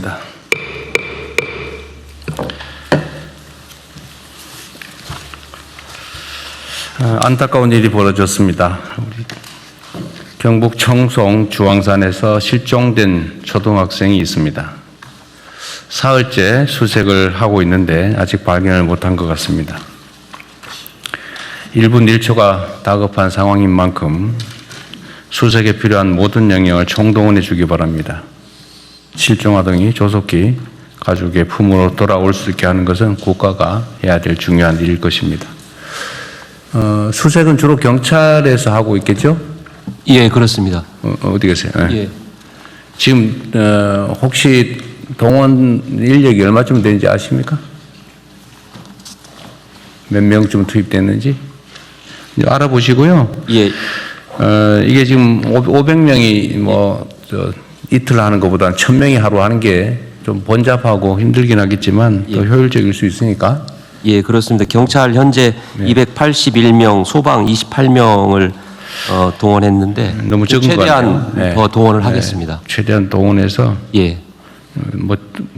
하겠습니다. 안타까운 일이 벌어졌습니다. 우리 경북 청송 주황산에서 실종된 초등학생이 있습니다. 사흘째 수색을 하고 있는데 아직 발견을 못한 것 같습니다. 1분 1초가 다급한 상황인 만큼 수색에 필요한 모든 영역을 총동원해 주기 바랍니다. 실종 아동이 조속히 가족의 품으로 돌아올 수 있게 하는 것은 국가가 해야 될 중요한 일일 것입니다. 수색은 주로 경찰에서 하고 있겠죠? 예, 그렇습니다. 어디 계세요? 네. 예. 지금 혹시 동원 인력이 얼마쯤 되는지 아십니까? 몇 명쯤 투입됐는지 알아보시고요. 예. 이게 지금 500명이 이틀 하는 것보다는 1000명이 하루 하는 게 좀 번잡하고 힘들긴 하겠지만 더 효율적일 수 있으니까. 예, 그렇습니다. 경찰 현재 281명, 소방 28명을 동원했는데 너무 적은 거 최대한 같아요. 더 동원을 하겠습니다. 최대한 동원해서 예.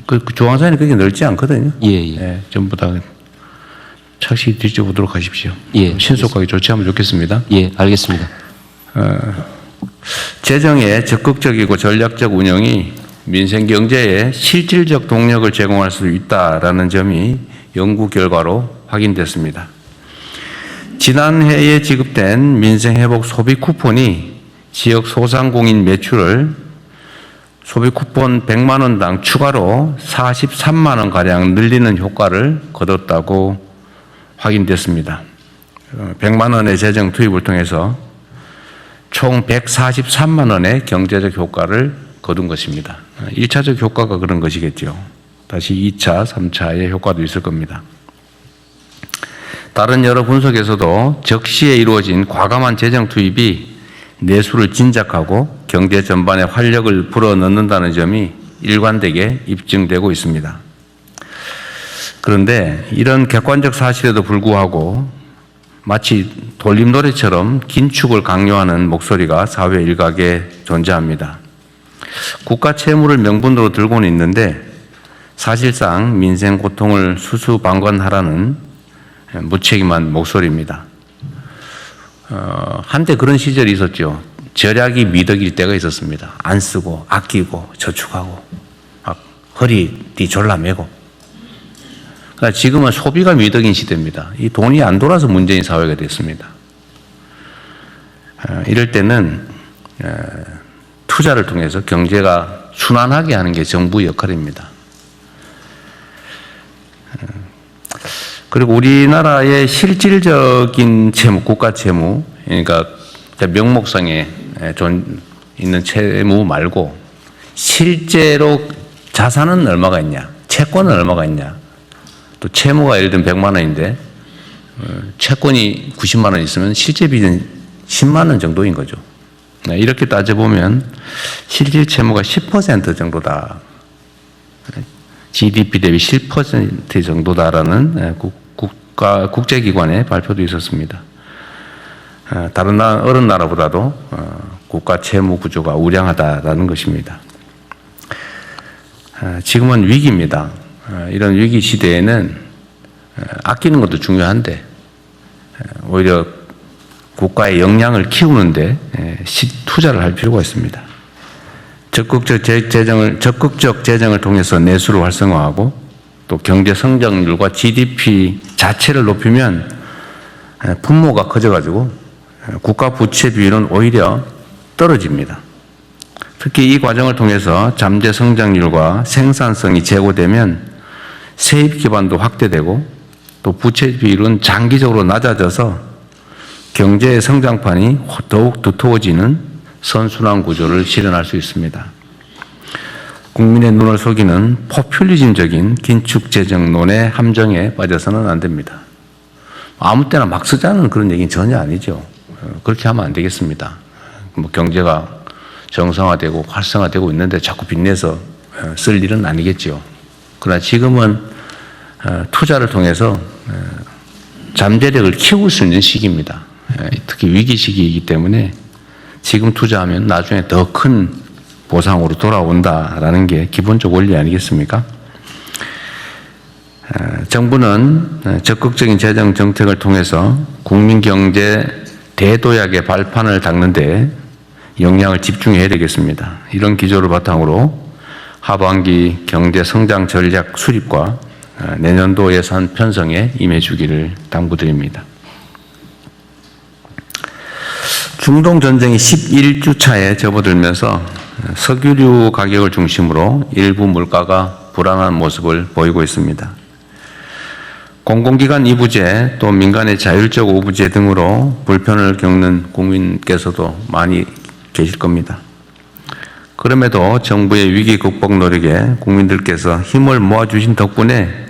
그 조항산이 그렇게 넓지 않거든요. 예. 전부 다 착시 뒤져보도록 하십시오. 예. 신속하게 조치하면 좋겠습니다. 예, 알겠습니다. 재정의 적극적이고 전략적 운영이 민생 경제에 실질적 동력을 제공할 수 있다라는 점이 연구 결과로 확인됐습니다. 지난해에 지급된 민생회복 소비 쿠폰이 지역 소상공인 매출을 소비 쿠폰 100만 원당 추가로 43만 원가량 늘리는 효과를 거뒀다고 확인됐습니다. 100만 원의 재정 투입을 통해서 총 143만 원의 경제적 효과를 거둔 것입니다. 1차적 효과가 그런 것이겠죠. 다시 2차, 3차의 효과도 있을 겁니다. 다른 여러 분석에서도 적시에 이루어진 과감한 재정 투입이 내수를 진작하고 경제 전반에 활력을 불어넣는다는 점이 일관되게 입증되고 있습니다. 그런데 이런 객관적 사실에도 불구하고 마치 돌림노래처럼 긴축을 강요하는 목소리가 사회 일각에 존재합니다. 국가 채무를 명분으로 들고는 있는데 사실상 민생 고통을 수수방관하라는 무책임한 목소리입니다. 한때 그런 시절이 있었죠. 절약이 미덕일 때가 있었습니다. 안 쓰고 아끼고 저축하고 막 허리띠 졸라매고. 그러니까 지금은 소비가 미덕인 시대입니다. 이 돈이 안 돌아서 문제인 사회가 됐습니다. 이럴 때는 투자를 통해서 경제가 순환하게 하는 게 정부의 역할입니다. 그리고 우리나라의 실질적인 채무, 국가 채무, 그러니까 명목상에 있는 채무 말고 실제로 자산은 얼마가 있냐, 채권은 얼마가 있냐, 또 채무가 예를 들면 100만 원인데 채권이 90만 원 있으면 실제 빚은 10만 원 정도인 거죠. 이렇게 따져보면 실질 채무가 10% 정도다. GDP 대비 10% 정도다라는 국제기관의 발표도 있었습니다. 다른 어느 나라보다도 국가 채무 구조가 우량하다라는 것입니다. 지금은 위기입니다. 이런 위기 시대에는 아끼는 것도 중요한데 오히려 국가의 역량을 키우는데 투자를 할 필요가 있습니다. 적극적 재정을 통해서 내수를 활성화하고 또 경제 성장률과 GDP 자체를 높이면 분모가 커져가지고 국가 부채 비율은 오히려 떨어집니다. 특히 이 과정을 통해서 잠재 성장률과 생산성이 제고되면 세입 기반도 확대되고 또 부채 비율은 장기적으로 낮아져서 경제의 성장판이 더욱 두터워지는 선순환 구조를 실현할 수 있습니다. 국민의 눈을 속이는 포퓰리즘적인 긴축 재정론의 함정에 빠져서는 안 됩니다. 아무 때나 막 쓰자는 그런 얘기는 전혀 아니죠. 그렇게 하면 안 되겠습니다. 경제가 정상화되고 활성화되고 있는데 자꾸 빚내서 쓸 일은 아니겠죠. 그러나 지금은 투자를 통해서 잠재력을 키울 수 있는 시기입니다. 특히 위기 시기이기 때문에 지금 투자하면 나중에 더 큰 보상으로 돌아온다라는 게 기본적 원리 아니겠습니까? 정부는 적극적인 재정 정책을 통해서 국민 경제 대도약의 발판을 닦는 데 역량을 집중해야 되겠습니다. 이런 기조를 바탕으로 하반기 경제 성장 전략 수립과 내년도 예산 편성에 임해주기를 당부드립니다. 중동 전쟁이 11주 차에 접어들면서 석유류 가격을 중심으로 일부 물가가 불안한 모습을 보이고 있습니다. 공공기관 이부제 또 민간의 자율적 오부제 등으로 불편을 겪는 국민께서도 많이 계실 겁니다. 그럼에도 정부의 위기 극복 노력에 국민들께서 힘을 모아주신 덕분에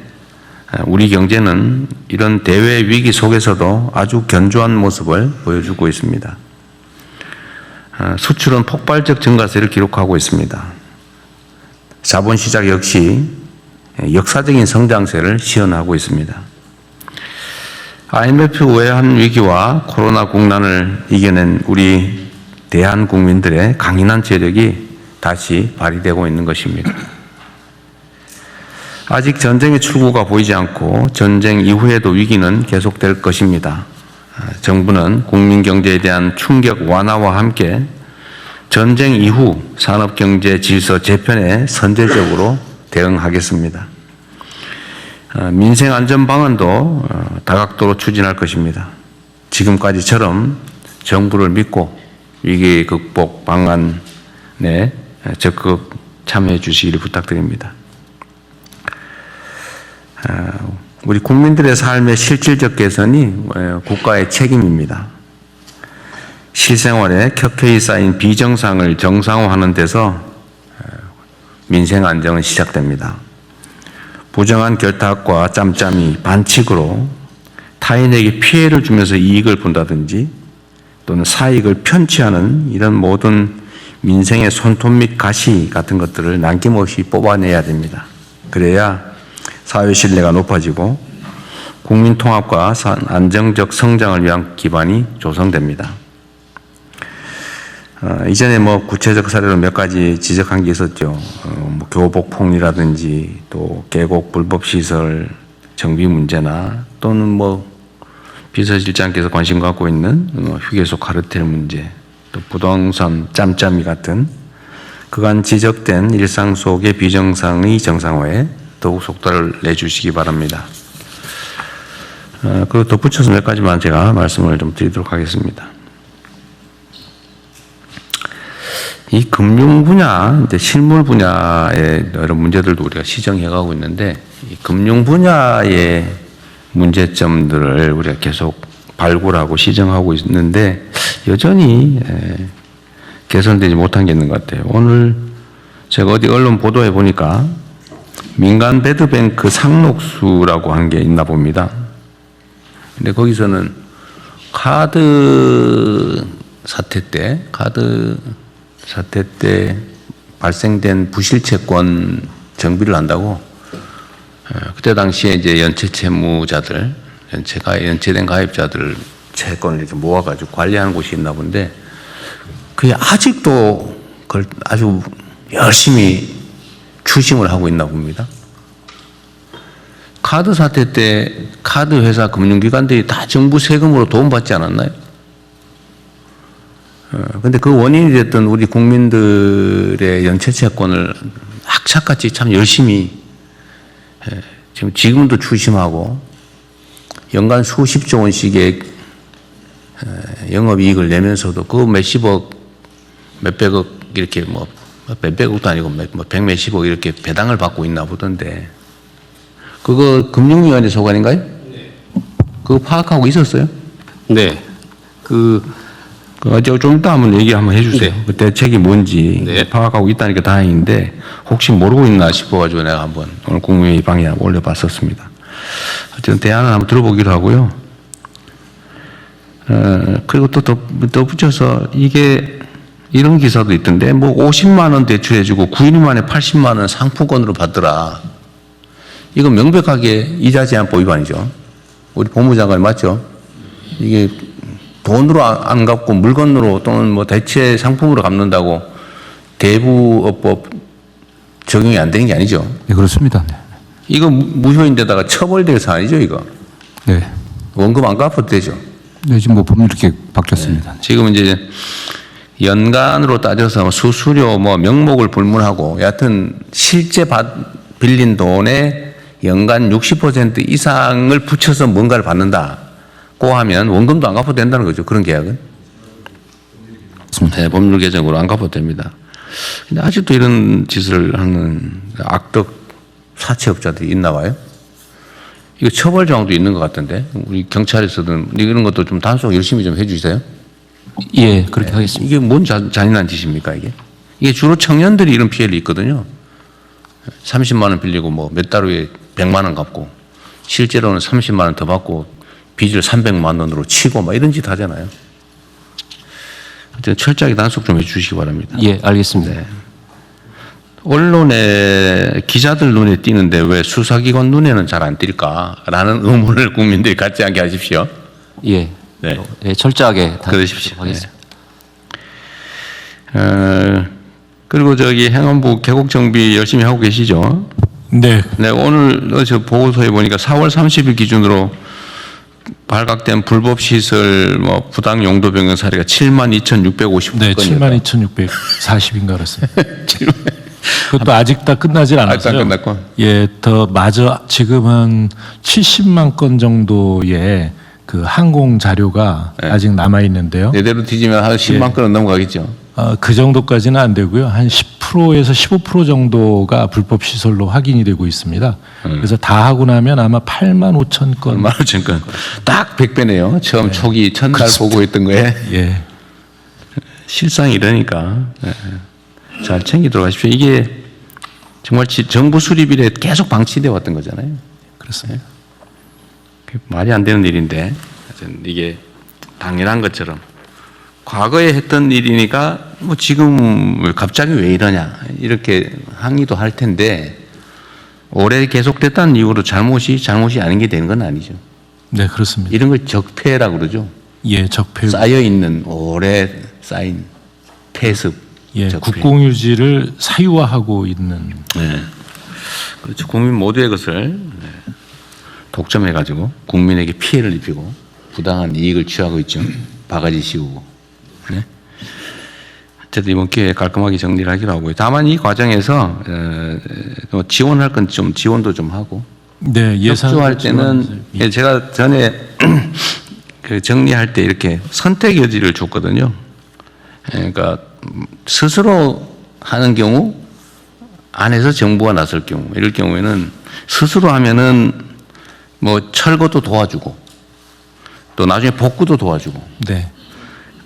우리 경제는 이런 대외 위기 속에서도 아주 견조한 모습을 보여주고 있습니다. 수출은 폭발적 증가세를 기록하고 있습니다. 자본시장 역시 역사적인 성장세를 시현하고 있습니다. IMF 외환 위기와 코로나 국난을 이겨낸 우리 대한 국민들의 강인한 재력이 다시 발휘되고 있는 것입니다. 아직 전쟁의 출구가 보이지 않고 전쟁 이후에도 위기는 계속될 것입니다. 정부는 국민 경제에 대한 충격 완화와 함께 전쟁 이후 산업경제 질서 재편에 선제적으로 대응하겠습니다. 민생 안전 방안도 다각도로 추진할 것입니다. 지금까지처럼 정부를 믿고 위기 극복 방안에 적극 참여해 주시기를 부탁드립니다. 우리 국민들의 삶의 실질적 개선이 국가의 책임입니다. 실생활에 켜켜이 쌓인 비정상을 정상화하는 데서 민생 안정은 시작됩니다. 부정한 결탁과 짬짬이 반칙으로 타인에게 피해를 주면서 이익을 본다든지 또는 사익을 편취하는 이런 모든 민생의 손톱 및 가시 같은 것들을 남김없이 뽑아내야 됩니다. 그래야 사회 신뢰가 높아지고 국민 통합과 안정적 성장을 위한 기반이 조성됩니다. 이전에 구체적 사례로 몇 가지 지적한 게 있었죠. 교복폭리라든지 또 계곡 불법시설 정비 문제나 또는 비서실장께서 관심 갖고 있는 휴게소 카르텔 문제, 또 부동산 짬짬이 같은 그간 지적된 일상 속의 비정상의 정상화에 더욱 속도를 내주시기 바랍니다. 그리고 덧붙여서 몇 가지만 제가 말씀을 좀 드리도록 하겠습니다. 이 금융 분야, 이제 실물 분야의 여러 문제들도 우리가 시정해 가고 있는데, 이 금융 분야의 문제점들을 우리가 계속 발굴하고 시정하고 있는데, 여전히 개선되지 못한 게 있는 것 같아요. 오늘 제가 어디 언론 보도해 보니까 민간 배드뱅크 상록수라고 한 게 있나 봅니다. 근데 거기서는 카드 사태 때 발생된 부실채권 정비를 한다고 그때 당시에 이제 연체 채무자들, 연체된 가입자들 채권을 이렇게 모아가지고 관리하는 곳이 있나 본데 그게 아직도 그걸 아주 열심히 추심을 하고 있나 봅니다. 카드 사태 때 카드 회사 금융기관들이 다 정부 세금으로 도움받지 않았나요? 근데 그 원인이 됐던 우리 국민들의 연체 채권을 악착같이 참 열심히 지금도 추심하고 연간 수십조 원씩의 영업이익을 내면서도 그 몇십억, 몇백억 이렇게 몇백억도 아니고 백몇십억 이렇게 배당을 받고 있나 보던데 그거 금융위원회 소관인가요? 네. 그거 파악하고 있었어요? 네. 좀 이따 한번 얘기 한번 해주세요. 네. 그 대책이 뭔지 네. 파악하고 있다니까 다행인데 혹시 모르고 있나 싶어가지고 내가 한번 오늘 국무회의 방에 올려봤었습니다. 어쨌든 대안을 한번 들어보기로 하고요. 그리고 또 덧붙여서 이게 이런 기사도 있던데 50만 원 대출해주고 9일 만에 80만 원 상품권으로 받더라. 이거 명백하게 이자 제한법 위반이죠. 우리 법무장관이 맞죠? 이게 돈으로 안 갚고 물건으로 또는 대체 상품으로 갚는다고 대부업법 적용이 안 되는 게 아니죠. 네, 그렇습니다. 네. 이거 무효인데다가 처벌될 사안이죠, 이거. 네. 원금 안 갚아도 되죠. 네, 지금 뭐 법률 이렇게 바뀌었습니다. 네. 지금 이제 연간으로 따져서 수수료 뭐 명목을 불문하고 여하튼 실제 빌린 돈의 연간 60% 이상을 붙여서 뭔가를 받는다고 하면 원금도 안 갚아도 된다는 거죠. 그런 계약은. 네, 법률 개정으로 안 갚아도 됩니다. 근데 아직도 이런 짓을 하는 악덕 사채업자들이 있나 봐요. 이거 처벌 조항도 있는 것 같은데 우리 경찰에서든 이런 것도 좀 단속 열심히 좀 해주세요. 예, 그렇게 하겠습니다. 이게 뭔 잔인한 짓입니까 이게? 이게 주로 청년들이 이런 피해를 입거든요. 30만 원 빌리고 뭐 몇 달 후에 100만 원 갚고 실제로는 30만 원 더 받고 빚을 300만 원으로 치고 막 이런 짓 하잖아요. 하여튼 철저하게 단속 좀 해주시기 바랍니다. 예, 알겠습니다. 네. 언론에 기자들 눈에 띄는데 왜 수사기관 눈에는 잘 안 띌까라는 의문을 국민들이 갖지 않게 하십시오. 예. 네. 예, 철저하게 그러십시오. 하겠습니다. 그리고 저기 행안부 계곡 정비 열심히 하고 계시죠? 네. 네, 오늘 저 보고서에 보니까 4월 30일 기준으로 발각된 불법 시설 뭐 부당 용도 변경 사례가 72,650건이었다. 네, 72,640인가 그렇습니다. 그것도 아직 다 끝나질 않았어요. 아직 안 끝났고. 예, 더 마저 지금은 70만 건 정도의 그 항공 자료가 네. 아직 남아 있는데요. 이대로 뒤지면 한 10만 건은 넘어가겠죠. 그 정도까지는 안 되고요. 한 10%에서 15% 정도가 불법 시설로 확인이 되고 있습니다. 그래서 다 하고 나면 아마 8만 5천 건. 얼마나 건. 딱 100배네요. 처음 초기 첫날 보고했던 거에. 예. 실상이 이러니까 잘 챙기도록 하십시오. 이게 정말 정부 수립일에 계속 방치되어 왔던 거잖아요. 그렇습니다. 말이 안 되는 일인데 이게 당연한 것처럼 과거에 했던 일이니까 뭐 지금 갑자기 왜 이러냐 이렇게 항의도 할 텐데 오래 계속됐다는 이유로 잘못이 아닌 게 되는 건 아니죠. 네, 그렇습니다. 이런 걸 적폐라고 그러죠. 예, 적폐. 쌓여 있는 오래 쌓인 폐습. 예, 적폐. 국공유지를 사유화하고 있는. 네. 그렇죠. 국민 모두의 것을 독점해가지고 국민에게 피해를 입히고 부당한 이익을 취하고 있죠. 바가지 씌우고. 네. 어쨌든 이번 기회에 깔끔하게 정리를 하기로 하고요. 다만 이 과정에서 지원할 건 좀 지원도 좀 하고. 네, 예산. 협조할 때는 예, 제가 전에 그 정리할 때 이렇게 선택 여지를 줬거든요. 그러니까 스스로 하는 경우 안에서 정부가 나설 경우 이럴 경우에는 스스로 하면은 뭐 철거도 도와주고 또 나중에 복구도 도와주고 네.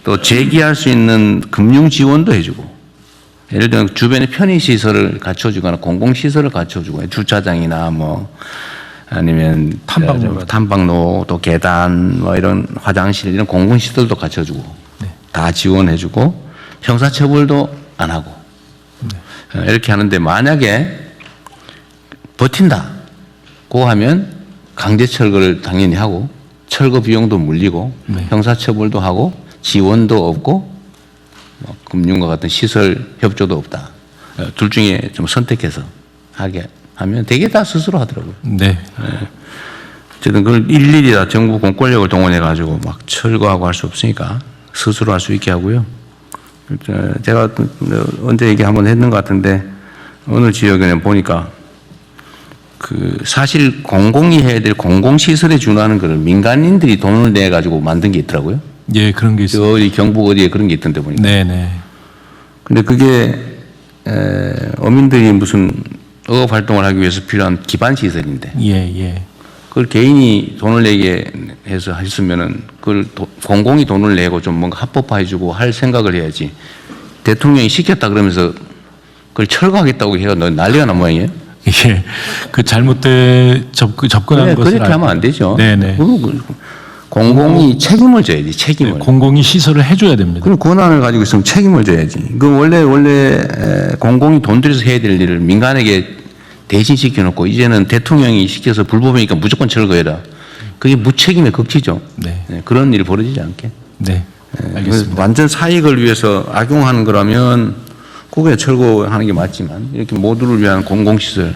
또 재기할 수 있는 금융 지원도 해주고 예를 들면 주변에 편의시설을 갖춰주거나 공공시설을 갖춰주고 주차장이나 뭐 아니면 탐방로 또 계단 뭐 이런 화장실 이런 공공시설도 갖춰주고 네. 다 지원해주고 형사처벌도 안 하고 이렇게 하는데 만약에 버틴다고 하면 강제 철거를 당연히 하고 철거 비용도 물리고 네. 형사처벌도 하고 지원도 없고 뭐 금융과 같은 시설 협조도 없다. 둘 중에 좀 선택해서 하게 하면 되게 다 스스로 하더라고요. 네. 어쨌든 그걸 일일이 다 정부 공권력을 동원해 가지고 막 철거하고 할 수 없으니까 스스로 할 수 있게 하고요. 제가 언제 얘기 한번 했는 것 같은데 어느 지역에는 보니까 그 사실 공공이 해야 될 공공시설에 준하는 거를 민간인들이 돈을 내 가지고 만든 게 있더라고요. 예, 그런 게 있어요. 어디 경북 어디에 그런 게 있던데 보니까. 네네. 근데 그게 어민들이 무슨 어업 활동을 하기 위해서 필요한 기반 시설인데 예, 예. 그걸 개인이 돈을 내게 해서 했으면은 그걸 공공이 돈을 내고 좀 뭔가 합법화해주고 할 생각을 해야지. 대통령이 시켰다 그러면서 그걸 철거하겠다고 해가 난리가 난 모양이에요. 예. 그 잘못된 접근한 것을 그렇게 하면 안 되죠. 네네. 공공이 책임을 져야지, 책임을. 공공이 시설을 해줘야 됩니다. 그럼 권한을 가지고 있으면 책임을 져야지. 그 원래 공공이 돈 들여서 해야 될 일을 민간에게 대신 시켜놓고 이제는 대통령이 시켜서 불법이니까 무조건 철거해라. 그게 무책임의 극치죠. 네. 그런 일이 벌어지지 않게. 네. 알겠습니다. 완전 사익을 위해서 악용하는 거라면 국외 철거하는 게 맞지만 이렇게 모두를 위한 공공시설,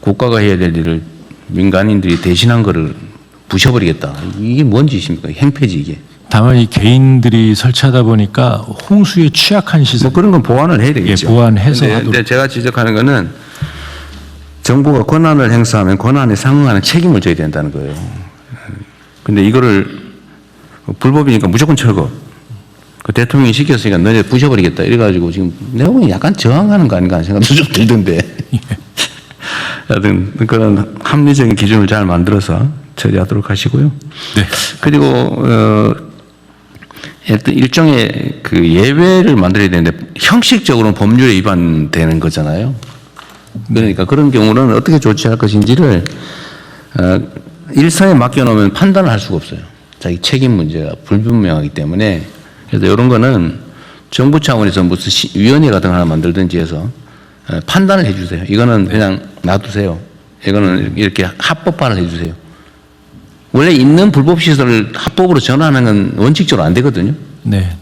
국가가 해야 될 일을 민간인들이 대신한 거를 부셔버리겠다. 이게 뭔 짓입니까? 행패지 이게. 다만 이 개인들이 설치하다 보니까 홍수에 취약한 시설 뭐 그런 건 보완을 해야 되겠죠. 예, 보완해서 하도록. 근데 제가 지적하는 거는 정부가 권한을 행사하면 권한에 상응하는 책임을 져야 된다는 거예요. 근데 이거를 불법이니까 무조건 철거. 그 대통령이 시켰으니까 너네 부셔버리겠다. 이래가지고 지금 내가 보기엔 약간 저항하는 거 아닌가 하는 생각도 좀 들던데. 하여튼 그런 합리적인 기준을 잘 만들어서 처리하도록 하시고요. 네. 그리고 어떤 일종의 그 예외를 만들어야 되는데 형식적으로는 법률에 위반되는 거잖아요. 그러니까 그런 경우는 어떻게 조치할 것인지를 일선에 맡겨놓으면 판단을 할 수가 없어요. 자기 책임 문제가 불분명하기 때문에. 그래서 이런 거는 정부 차원에서 무슨 위원회 같은 거 하나 만들든지 해서 판단을 해 주세요. 이거는 그냥 놔두세요. 이거는 이렇게 합법화를 해 주세요. 원래 있는 불법시설을 합법으로 전환하는 건 원칙적으로 안 되거든요. 네.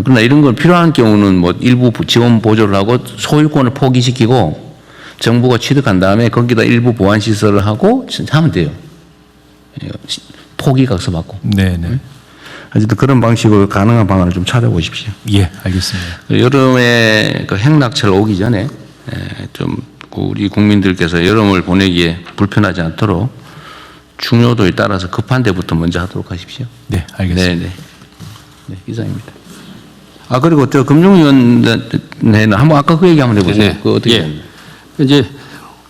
그러나 이런 걸 필요한 경우는 뭐 일부 지원 보조를 하고 소유권을 포기시키고 정부가 취득한 다음에 거기다 일부 보완시설을 하고 하면 돼요. 포기각서 받고. 네. 네. 어쨌든 그런 방식으로 가능한 방안을 좀 찾아보십시오. 예, 알겠습니다. 여름에 그 행락철 오기 전에 좀 우리 국민들께서 여름을 보내기에 불편하지 않도록 중요도에 따라서 급한 데부터 먼저 하도록 하십시오. 네, 알겠습니다. 네, 이상입니다. 아, 그리고 저 금융위원회는 한번 아까 그 얘기 한번 해보세요. 네. 그 어떻게 예. 됩니까? 이제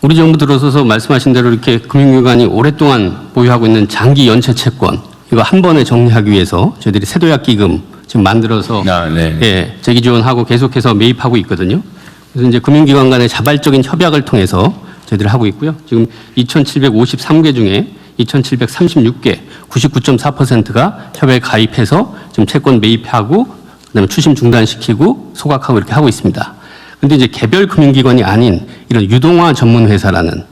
우리 정부 들어서서 말씀하신 대로 이렇게 금융기관이 오랫동안 보유하고 있는 장기 연체 채권 이거 한 번에 정리하기 위해서 저희들이 세도약 기금 지금 만들어서 네. 예, 재기 지원하고 계속해서 매입하고 있거든요. 그래서 이제 금융기관 간의 자발적인 협약을 통해서 저희들이 하고 있고요. 지금 2,753개 중에 2,736개, 99.4%가 협약에 가입해서 지금 채권 매입하고 그다음에 추심 중단시키고 소각하고 이렇게 하고 있습니다. 근데 이제 개별 금융기관이 아닌 이런 유동화 전문 회사라는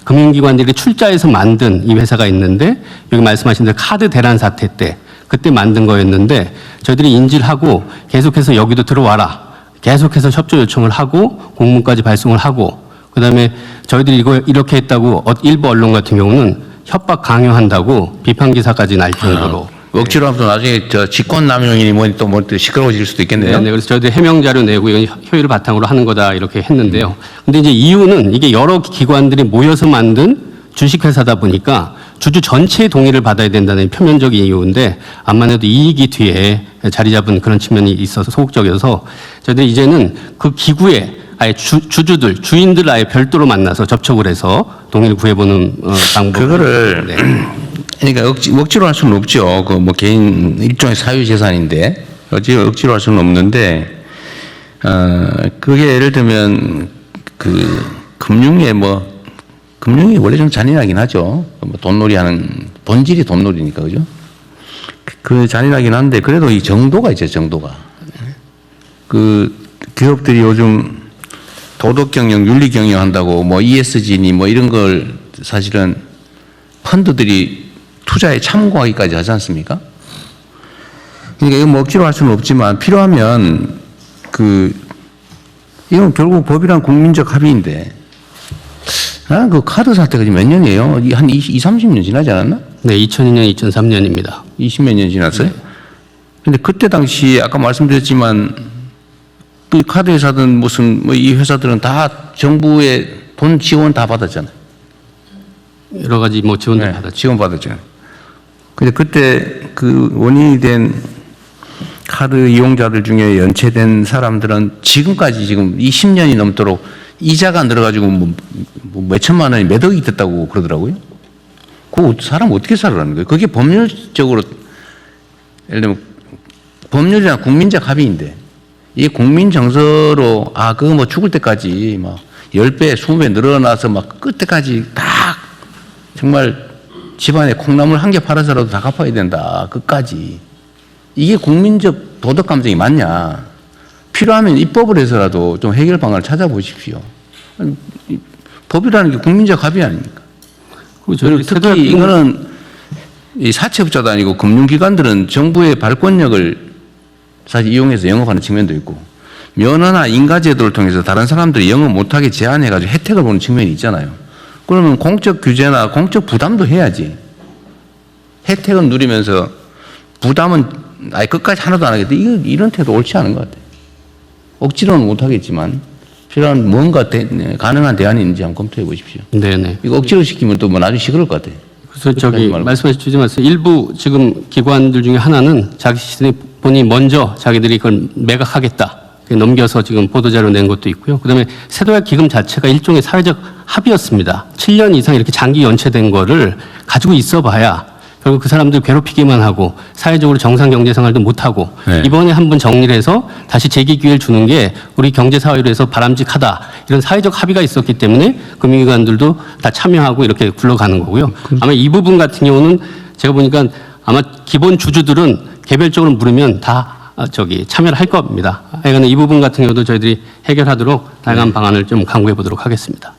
금융기관들이 출자해서 만든 이 회사가 있는데 여기 말씀하신 대로 카드 대란 사태 때 그때 만든 거였는데 저희들이 인지를 하고 계속해서 여기도 들어와라. 계속해서 협조 요청을 하고 공문까지 발송을 하고 그다음에 저희들이 이거 이렇게 했다고 일부 언론 같은 경우는 협박 강요한다고 비판 기사까지 날 정도로 억지로 하면서 나중에 저 직권남용이니 뭐니 또 뭐 시끄러워질 수도 있겠네요. 네, 그래서 저희들 해명 자료 내고 이건 효율을 바탕으로 하는 거다 이렇게 했는데요. 근데 이제 이유는 이게 여러 기관들이 모여서 만든 주식회사다 보니까 주주 전체의 동의를 받아야 된다는 표면적인 이유인데 암만 해도 이익이 뒤에 자리 잡은 그런 측면이 있어서 소극적이어서 저희들이 이제는 그 기구에 아예 주주들, 주인들 아예 별도로 만나서 접촉을 해서 동의를 구해보는 방법. 그거를 네. 그러니까 억지로 할 수는 없죠. 그 뭐 개인 일종의 사유재산인데 억지로 할 수는 없는데 그게 예를 들면 그 금융에 금융이 원래 좀 잔인하긴 하죠. 뭐 돈놀이하는 본질이 돈놀이니까 그죠? 그 잔인하긴 한데 그래도 이 정도가 있죠. 정도가 그 기업들이 요즘 도덕 경영, 윤리 경영 한다고 뭐 ESG니 뭐 이런 걸 사실은 펀드들이 투자에 참고하기까지 하지 않습니까? 그러니까 이거 뭐 억지로 할 수는 없지만 필요하면 이건 결국 법이란 국민적 합의인데 나는 그 카드 사태가 지금 몇 년이에요? 한 20, 30년 지나지 않았나? 네, 2002년, 2003년입니다. 20몇 년 지났어요? 근데 그때 당시 아까 말씀드렸지만 그 카드 회사든 무슨 뭐 이 회사들은 다 정부의 돈 지원 다 받았잖아요. 여러 가지 뭐 지원도 받았죠. 지원 받았잖아요. 근데 그때 그 원인이 된 카드 이용자들 중에 연체된 사람들은 지금까지 지금 20년이 넘도록 이자가 늘어가지고 뭐 몇천만 원이 몇 억이 됐다고 그러더라고요. 그 사람 어떻게 살아라는 거예요? 그게 법률적으로 예를 들면 법률이란 국민적 합의인데 이 국민 정서로 그거 뭐 죽을 때까지 막 10배, 20배 늘어나서 막 끝때까지 다 정말 집안에 콩나물 한 개 팔아서라도 다 갚아야 된다. 끝까지. 이게 국민적 도덕 감정이 맞냐. 필요하면 입법을 해서라도 좀 해결 방안을 찾아보십시오. 법이라는 게 국민적 합의 아닙니까? 그리고 특히 이거는 이 사채업자도 아니고 금융기관들은 정부의 발권력을 사실 이용해서 영업하는 측면도 있고 면허나 인가제도를 통해서 다른 사람들이 영업 못하게 제한해가지고 혜택을 보는 측면이 있잖아요. 그러면 공적 규제나 공적 부담도 해야지. 혜택은 누리면서 부담은 아예 끝까지 하나도 안 하겠다. 이런 태도 옳지 않은 것 같아요. 억지로는 못하겠지만 필요한 뭔가 가능한 대안이 있는지 한번 검토해 보십시오. 네네. 이거 억지로 시키면 또 뭐 나중에 시끄러울 것 같아요. 그래서 저기 말씀하신 말씀 일부 지금 기관들 중에 하나는 자신이 먼저 자기들이 그걸 매각하겠다. 넘겨서 지금 보도자료 낸 것도 있고요. 그다음에 세도약 기금 자체가 일종의 사회적 합의였습니다. 7년 이상 이렇게 장기 연체된 거를 가지고 있어봐야 결국 그 사람들 괴롭히기만 하고 사회적으로 정상 경제 생활도 못하고 네. 이번에 한번 정리를 해서 다시 재기 기회를 주는 게 우리 경제 사회로 해서 바람직하다. 이런 사회적 합의가 있었기 때문에 금융기관들도 다 참여하고 이렇게 굴러가는 거고요. 아마 이 부분 같은 경우는 제가 보니까 아마 기본 주주들은 개별적으로 물으면 다 참여를 할 겁니다. 하여간 이 부분 같은 경우도 저희들이 해결하도록 다양한 방안을 좀 강구해 보도록 하겠습니다.